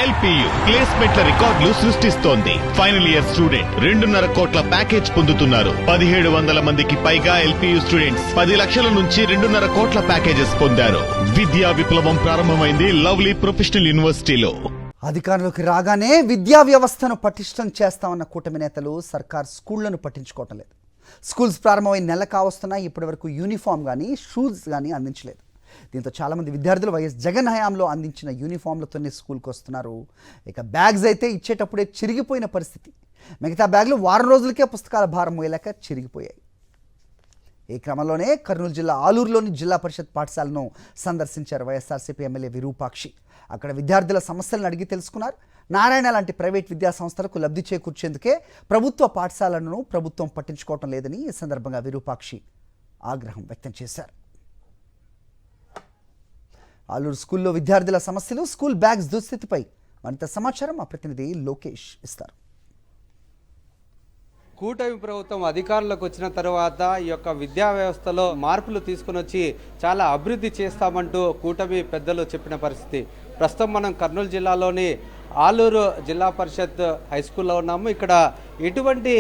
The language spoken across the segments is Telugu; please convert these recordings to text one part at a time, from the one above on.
ఎల్పియు ప్లేస్మెంట్ల రికార్డులు సృష్టిస్తోంది. ఫైనల్ ఇయర్ స్టూడెంట్ 2.5 కోట్ల ప్యాకేజ్ పొందుతున్నారు. 1700 మందికి పైగా ఎల్పియు స్టూడెంట్స్ 10 లక్షల నుంచి 2.5 కోట్ల ప్యాకేజెస్ పొందారు. విద్యా విప్లవం ప్రారంభమైంది లవ్లీ ప్రొఫెషనల్ యూనివర్సిటీలో. అధికారంలోకి రాగానే విద్యా వ్యవస్థను పటిష్టం చేస్తామన్న కూటమి నేతలు సర్కార్ స్కూళ్లను పట్టించుకోవటం లేదు. స్కూల్స్ ప్రారంభమై నెల కావస్తున్నా ఇప్పటివరకు యూనిఫామ్ కానీ షూస్ కానీ అందించలేదు. దీంతో చాలామంది విద్యార్థులు వైఎస్ జగన్ హయాంలో అందించిన యూనిఫామ్లతోనే స్కూల్కి వస్తున్నారు. ఇక బ్యాగ్స్ అయితే ఇచ్చేటప్పుడే చిరిగిపోయిన పరిస్థితి. మిగతా బ్యాగులు వారం రోజులకే పుస్తకాల భారం మోయలేక చిరిగిపోయాయి. ఈ క్రమంలోనే కర్నూలు జిల్లా ఆలూరులోని జిల్లా పరిషత్ పాఠశాలను సందర్శించారు వైఎస్ఆర్సీపీ ఎమ్మెల్యే విరూపాక్షి. అక్కడ విద్యార్థుల సమస్యలను అడిగి తెలుసుకున్నారు. నారాయణ లాంటి ప్రైవేట్ విద్యా సంస్థలకు లబ్ధి చేకూర్చేందుకే ప్రభుత్వ పాఠశాలను ప్రభుత్వం పట్టించుకోవటం లేదని ఈ సందర్భంగా విరూపాక్షి ఆగ్రహం వ్యక్తం చేశారు. ఆలూరు స్కూల్లో విద్యార్థుల సమస్యలు, స్కూల్ బ్యాగ్స్ దుస్థితిపై మరింత సమాచారం మా ప్రతినిధి లోకేష్ ఇస్తారు. కూటమి ప్రభుత్వం అధికారంలోకి వచ్చిన తర్వాత ఈ యొక్క విద్యా వ్యవస్థలో మార్పులు తీసుకుని వచ్చి చాలా అభివృద్ధి చేస్తామంటూ కూటమి పెద్దలు చెప్పిన పరిస్థితి. ప్రస్తుతం మనం కర్నూలు జిల్లాలోని ఆలూరు జిల్లా పరిషత్ హై స్కూల్లో ఉన్నాము. ఇక్కడ ఎటువంటి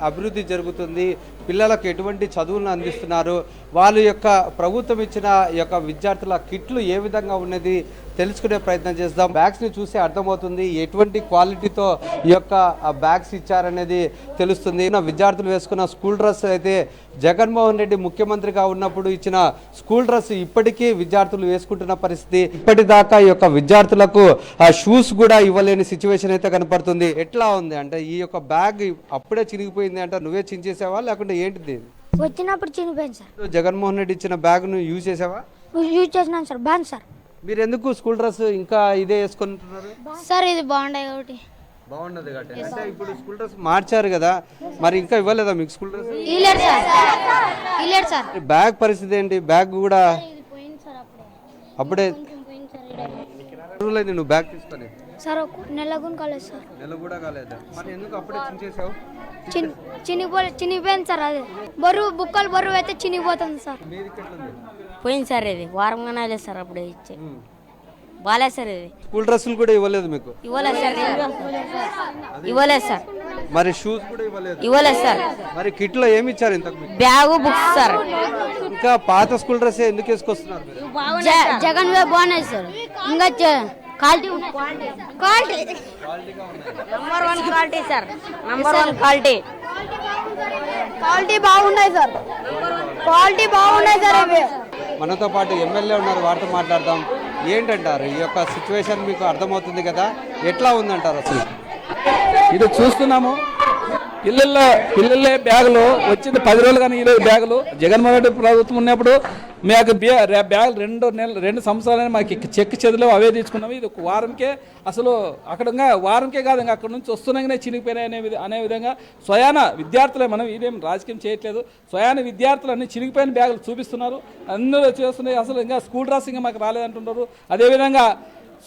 అభివృద్ధి జరుగుతుంది, పిల్లలకు ఎటువంటి చదువులను అందిస్తున్నారు, వాళ్ళ యొక్క ప్రభుత్వం ఇచ్చిన ఈ యొక్క విద్యార్థుల కిట్లు ఏ విధంగా ఉన్నది తెలుసుకునే ప్రయత్నం చేద్దాం. బ్యాగ్స్ని చూసి అర్థమవుతుంది ఎటువంటి క్వాలిటీతో ఈ యొక్క బ్యాగ్స్ ఇచ్చారనేది తెలుస్తుంది. విద్యార్థులు వేసుకున్న స్కూల్ డ్రెస్ అయితే జగన్మోహన్ రెడ్డి ముఖ్యమంత్రిగా ఉన్నప్పుడు ఇచ్చిన స్కూల్ డ్రెస్ ఇప్పటికీ విద్యార్థులు వేసుకుంటున్న పరిస్థితి. ఇప్పటిదాకా ఈ యొక్క విద్యార్థులకు షూస్ కూడా ఇవ్వలేని సిచ్యువేషన్ అయితే కనపడుతుంది. ఎట్లా ఉంది అంటే ఈ యొక్క బ్యాగ్ అప్పుడే చిరిగిపోయింది అంటే నువ్వే చించేసావా లేకుంటే ఏంటిది? వచ్చినప్పుడు చినిపోయింది సార్. జగన్మోహన్ రెడ్డి ఇచ్చిన బ్యాగ్ ను యూజ్ చేసావా? యూజ్ చేసినాను సార్. బాగుంది సార్. మీరు ఎందుకు స్కూల్ డ్రెస్ ఇంకా ఇదే వేసుకుంటున్నారు సార్? ఇది బాగుంటాయి కాబట్టి. బాగున్నది కాబట్టి అంటే ఇప్పుడు స్కూల్ డ్రెస్ మార్చారు కదా, మరి ఇంకా ఇవ్వలేదా మీకు స్కూల్ డ్రెస్? ఇవ్వలేదు సార్. బ్యాగ్ పరిస్థితి ఏంటి? బ్యాగ్ కూడా అప్పుడే నువ్వు బ్యాగ్ తీసుకొని సార్ నెల కూడా కాలేదు సార్. నెల కూడా కాలేదా? మరి ఎందుకు అప్పుడే చించేసావు? చినిపోయింది సార్. అది బుక్కలు బరువు అయితే చినిగిపోతుంది సార్. పోయింది సార్. ఇది వారంగానే లేదు సార్. అప్పుడే ఇచ్చే బాగాలేదు సార్. ఇది స్కూల్ డ్రెస్సులు కూడా ఇవ్వలేదు మీకు? ఇవ్వలేదు సార్. ఇవ్వలేదు సార్. మరి షూస్ కూడా ఇవ్వలేదు? ఇవ్వలేదు సార్. మరి కిట్ లో ఏమి ఇచ్చారు? ఇంతకు బ్యాగు, బుక్స్ సార్. ఇంకా పాత స్కూల్ డ్రెస్ ఎందుకు వేసుకొస్తున్నారు? జగన్ బాగున్నాయి సార్. ఇంకా quality number 1 quality sir. Number 1 quality. Quality బాగున్నాయి సార్. క్వాలిటీ బాగున్నాయి సార్. అవి మనతో పాటు ఎమ్మెల్యే ఉన్నారు, వారితో మాట్లాడదాం. ఏంటంటారు ఈ యొక్క సిచ్యువేషన్? మీకు అర్థమవుతుంది కదా, ఎట్లా ఉందంటారు అసలు? ఇది చూస్తున్నాము. పిల్లలే బ్యాగులు వచ్చింది 10 రోజులు కానీ ఈరోజు బ్యాగులు. జగన్మోహన్ రెడ్డి ప్రభుత్వం ఉన్నప్పుడు మాకు బ్యాగులు 2 సంవత్సరాలని మాకు చెక్ చెదిలో అవే తీసుకున్నాము. ఇది ఒక వారంకే అసలు అక్కడ వారంకే కాదు, ఇంకా అక్కడ నుంచి వస్తున్నాగానే చినిగిపోయినాయి అనే విధంగా స్వయాన విద్యార్థులే, మనం ఇదేం రాజకీయం చేయట్లేదు, స్వయాన విద్యార్థులు అన్ని చినిగిపోయిన బ్యాగులు చూపిస్తున్నారు. అందరూ చేస్తున్నాయి. అసలు ఇంకా స్కూల్ డ్రెస్ ఇంకా మాకు రాలేదంటున్నారు. అదేవిధంగా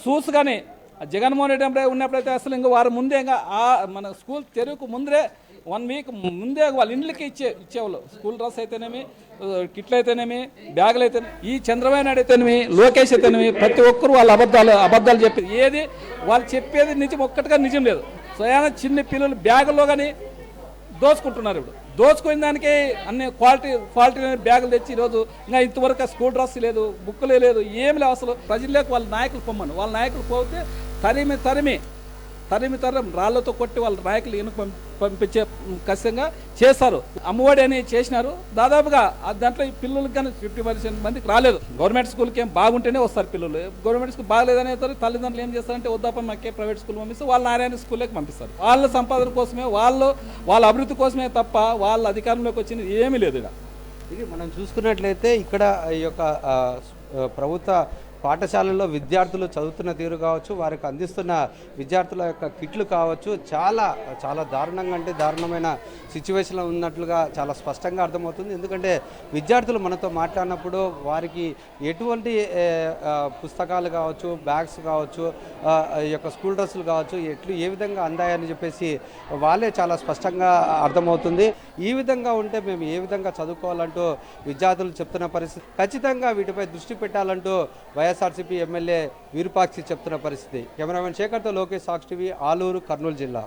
షూస్ కానీ జగన్మోహన్ రెడ్డి ఉన్నప్పుడైతే అసలు ఇంకా వారం ముందే ఇంకా మన స్కూల్ తెరువుకు ముందే 1 వీక్ ముందే వాళ్ళ ఇండ్లకి ఇచ్చేవాళ్ళు. స్కూల్ డ్రెస్ అయితేనేమి, కిట్లు అయితేనేమి, బ్యాగులు అయితేనే, ఈ చంద్రబాబు నాయుడు అయితేనేమి, లోకేష్ అయితేనేమి, ప్రతి ఒక్కరు వాళ్ళ అబద్ధాలు చెప్పి ఏది వాళ్ళు చెప్పేది నిజం ఒక్కటిగా నిజం లేదు. స్వయాన చిన్న పిల్లలు బ్యాగుల్లో కానీ దోచుకుంటున్నారు. ఇప్పుడు దోచుకునే దానికి అన్ని క్వాలిటీ బ్యాగులు తెచ్చి ఈరోజు ఇంకా ఇంతవరకు స్కూల్ డ్రెస్ లేదు, బుక్కులే లేదు, ఏమి లేవు. అసలు ప్రజల్లోకి వాళ్ళ నాయకులు పొమ్మను, వాళ్ళ నాయకులు పోతే తరిమి రాళ్లతో కొట్టి వాళ్ళ నాయకులు వెనుక పంపించే ఖచ్చితంగా చేస్తారు. అమ్మఒడి అని చేసినారు. దాదాపుగా దాంట్లో ఈ పిల్లలకి కానీ 50% మందికి రాలేదు. గవర్నమెంట్ స్కూల్కి ఏం బాగుంటేనే వస్తారు పిల్లలు. గవర్నమెంట్ స్కూల్ బాగలేదనే తల్లిదండ్రులు ఏం చేస్తారంటే వద్దాప మాకే ప్రైవేట్ స్కూల్ పంపిస్తే వాళ్ళ నారాయణ స్కూల్లోకి పంపిస్తారు. వాళ్ళ సంపాదన కోసమే, వాళ్ళ అభివృద్ధి కోసమే తప్ప వాళ్ళ అధికారంలోకి వచ్చింది ఏమీ లేదు. ఇది మనం చూసుకున్నట్లయితే ఇక్కడ ఈ యొక్క ప్రభుత్వ పాఠశాలల్లో విద్యార్థులు చదువుతున్న తీరు కావచ్చు, వారికి అందిస్తున్న విద్యార్థుల యొక్క కిట్లు కావచ్చు, చాలా చాలా దారుణంగా అంటే దారుణమైన సిచ్యువేషన్లో ఉన్నట్లుగా చాలా స్పష్టంగా అర్థమవుతుంది. ఎందుకంటే విద్యార్థులు మనతో మాట్లాడినప్పుడు వారికి ఎటువంటి పుస్తకాలు కావచ్చు, బ్యాగ్స్ కావచ్చు, ఈ యొక్క స్కూల్ డ్రెస్సులు కావచ్చు ఏ విధంగా అందాయని చెప్పేసి వాళ్ళే చాలా స్పష్టంగా అర్థమవుతుంది. ఈ విధంగా ఉంటే మేము ఏ విధంగా చదువుకోవాలంటూ విద్యార్థులు చెప్తున్న పరిస్థితి. ఖచ్చితంగా వీటిపై దృష్టి పెట్టాలంటూ వైఎస్ వైఎస్ఆర్సీపీ ఎమ్మెల్యే విరూపాక్షి చెప్తున్న పరిస్థితి. కెమెరామెన్ శేఖర్తో లోకేష్, సాక్షి టీవీ, ఆలూరు, కర్నూలు జిల్లా.